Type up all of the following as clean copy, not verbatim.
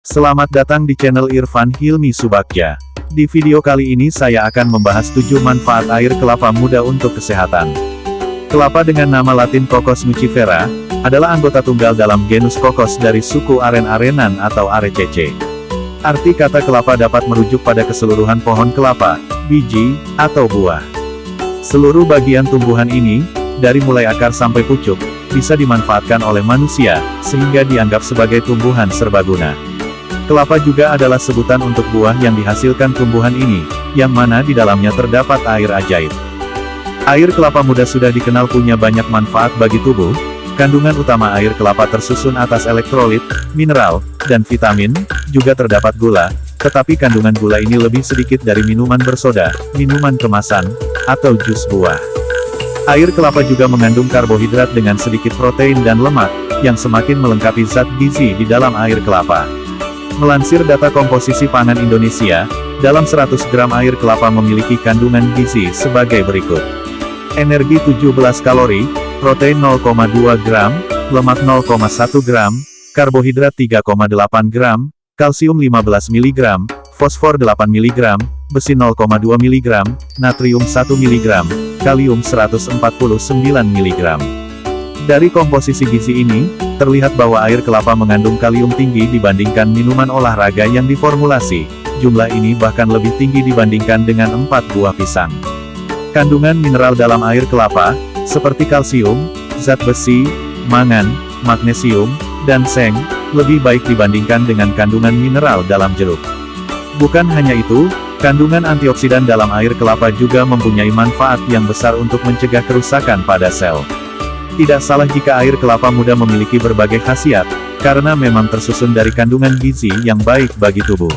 Selamat datang di channel Irfan Hilmi Subagja. Di video kali ini saya akan membahas 7 manfaat air kelapa muda untuk kesehatan. Kelapa dengan nama latin Cocos nucifera, adalah anggota tunggal dalam genus Cocos dari suku aren-arenan atau Arecaceae. Arti kata kelapa dapat merujuk pada keseluruhan pohon kelapa, biji, atau buah. Seluruh bagian tumbuhan ini, dari mulai akar sampai pucuk, bisa dimanfaatkan oleh manusia, sehingga dianggap sebagai tumbuhan serbaguna. Kelapa juga adalah sebutan untuk buah yang dihasilkan tumbuhan ini, yang mana di dalamnya terdapat air ajaib. Air kelapa muda sudah dikenal punya banyak manfaat bagi tubuh. Kandungan utama air kelapa tersusun atas elektrolit, mineral, dan vitamin, juga terdapat gula, tetapi kandungan gula ini lebih sedikit dari minuman bersoda, minuman kemasan, atau jus buah. Air kelapa juga mengandung karbohidrat dengan sedikit protein dan lemak, yang semakin melengkapi zat gizi di dalam air kelapa. Melansir data komposisi pangan Indonesia, dalam 100 gram air kelapa memiliki kandungan gizi sebagai berikut. Energi 17 kalori, protein 0,2 gram, lemak 0,1 gram, karbohidrat 3,8 gram, kalsium 15 mg, fosfor 8 mg, besi 0,2 mg, natrium 1 mg, kalium 149 mg. Dari komposisi gizi ini, terlihat bahwa air kelapa mengandung kalium tinggi dibandingkan minuman olahraga yang diformulasi. Jumlah ini bahkan lebih tinggi dibandingkan dengan 4 buah pisang. Kandungan mineral dalam air kelapa, seperti kalsium, zat besi, mangan, magnesium, dan seng, lebih baik dibandingkan dengan kandungan mineral dalam jeruk. Bukan hanya itu, kandungan antioksidan dalam air kelapa juga mempunyai manfaat yang besar untuk mencegah kerusakan pada sel. Tidak salah jika air kelapa muda memiliki berbagai khasiat, karena memang tersusun dari kandungan gizi yang baik bagi tubuh.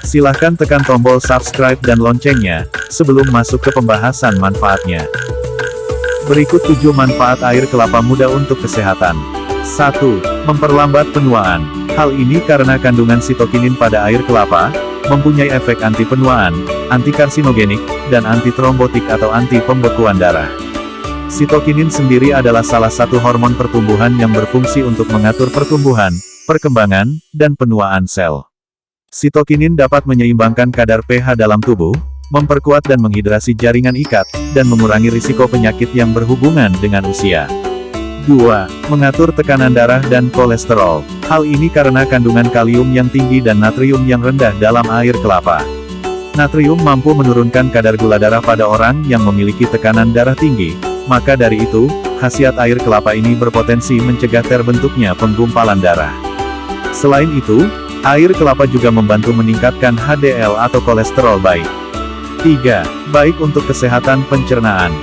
Silahkan tekan tombol subscribe dan loncengnya, sebelum masuk ke pembahasan manfaatnya. Berikut 7 manfaat air kelapa muda untuk kesehatan. 1. Memperlambat penuaan. Hal ini karena kandungan sitokinin pada air kelapa, mempunyai efek anti penuaan, anti karsinogenik, dan anti trombotik atau anti pembekuan darah. Sitokinin sendiri adalah salah satu hormon pertumbuhan yang berfungsi untuk mengatur pertumbuhan, perkembangan, dan penuaan sel. Sitokinin dapat menyeimbangkan kadar pH dalam tubuh, memperkuat dan menghidrasi jaringan ikat, dan mengurangi risiko penyakit yang berhubungan dengan usia. 2. Mengatur tekanan darah dan kolesterol. Hal ini karena kandungan kalium yang tinggi dan natrium yang rendah dalam air kelapa. Natrium mampu menurunkan kadar gula darah pada orang yang memiliki tekanan darah tinggi. Maka dari itu, khasiat air kelapa ini berpotensi mencegah terbentuknya penggumpalan darah. Selain itu, air kelapa juga membantu meningkatkan HDL atau kolesterol baik. 3. Baik untuk kesehatan pencernaan.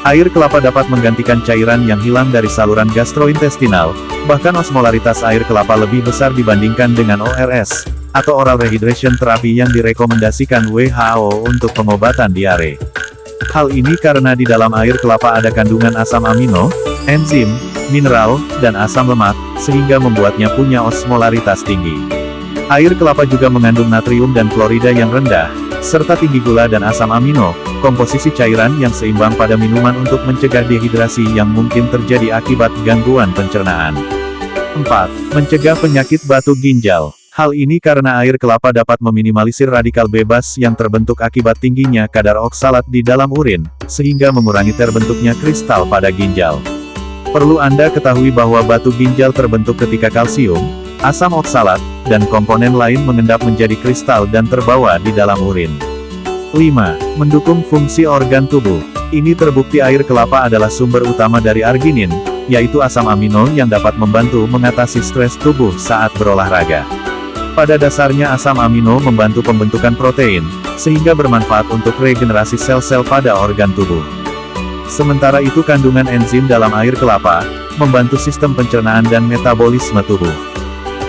Air kelapa dapat menggantikan cairan yang hilang dari saluran gastrointestinal, bahkan osmolaritas air kelapa lebih besar dibandingkan dengan ORS, atau oral rehydration therapy yang direkomendasikan WHO untuk pengobatan diare. Hal ini karena di dalam air kelapa ada kandungan asam amino, enzim, mineral, dan asam lemak, sehingga membuatnya punya osmolaritas tinggi. Air kelapa juga mengandung natrium dan klorida yang rendah, serta tinggi gula dan asam amino, komposisi cairan yang seimbang pada minuman untuk mencegah dehidrasi yang mungkin terjadi akibat gangguan pencernaan. 4. Mencegah penyakit batu ginjal. Hal ini karena air kelapa dapat meminimalisir radikal bebas yang terbentuk akibat tingginya kadar oksalat di dalam urin, sehingga mengurangi terbentuknya kristal pada ginjal. Perlu Anda ketahui bahwa batu ginjal terbentuk ketika kalsium, asam oksalat, dan komponen lain mengendap menjadi kristal dan terbawa di dalam urin. 5. Mendukung fungsi organ tubuh. Ini terbukti air kelapa adalah sumber utama dari arginin, yaitu asam amino yang dapat membantu mengatasi stres tubuh saat berolahraga. Pada dasarnya asam amino membantu pembentukan protein, sehingga bermanfaat untuk regenerasi sel-sel pada organ tubuh. Sementara itu kandungan enzim dalam air kelapa, membantu sistem pencernaan dan metabolisme tubuh.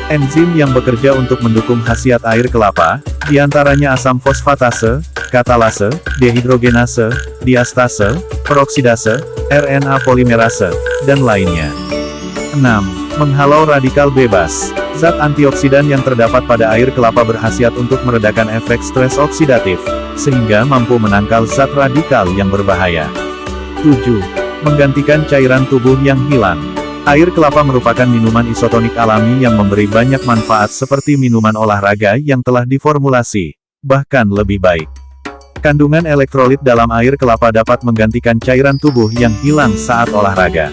Enzim yang bekerja untuk mendukung khasiat air kelapa, diantaranya asam fosfatase, katalase, dehidrogenase, diastase, peroksidase, RNA polimerase, dan lainnya. 6. Menghalau radikal bebas. Zat antioksidan yang terdapat pada air kelapa berkhasiat untuk meredakan efek stres oksidatif, sehingga mampu menangkal zat radikal yang berbahaya. 7. Menggantikan cairan tubuh yang hilang. Air kelapa merupakan minuman isotonik alami yang memberi banyak manfaat seperti minuman olahraga yang telah diformulasi, bahkan lebih baik. Kandungan elektrolit dalam air kelapa dapat menggantikan cairan tubuh yang hilang saat olahraga.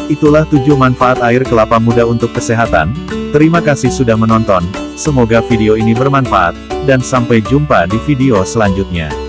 Itulah 7 manfaat air kelapa muda untuk kesehatan. Terima kasih sudah menonton, semoga video ini bermanfaat, dan sampai jumpa di video selanjutnya.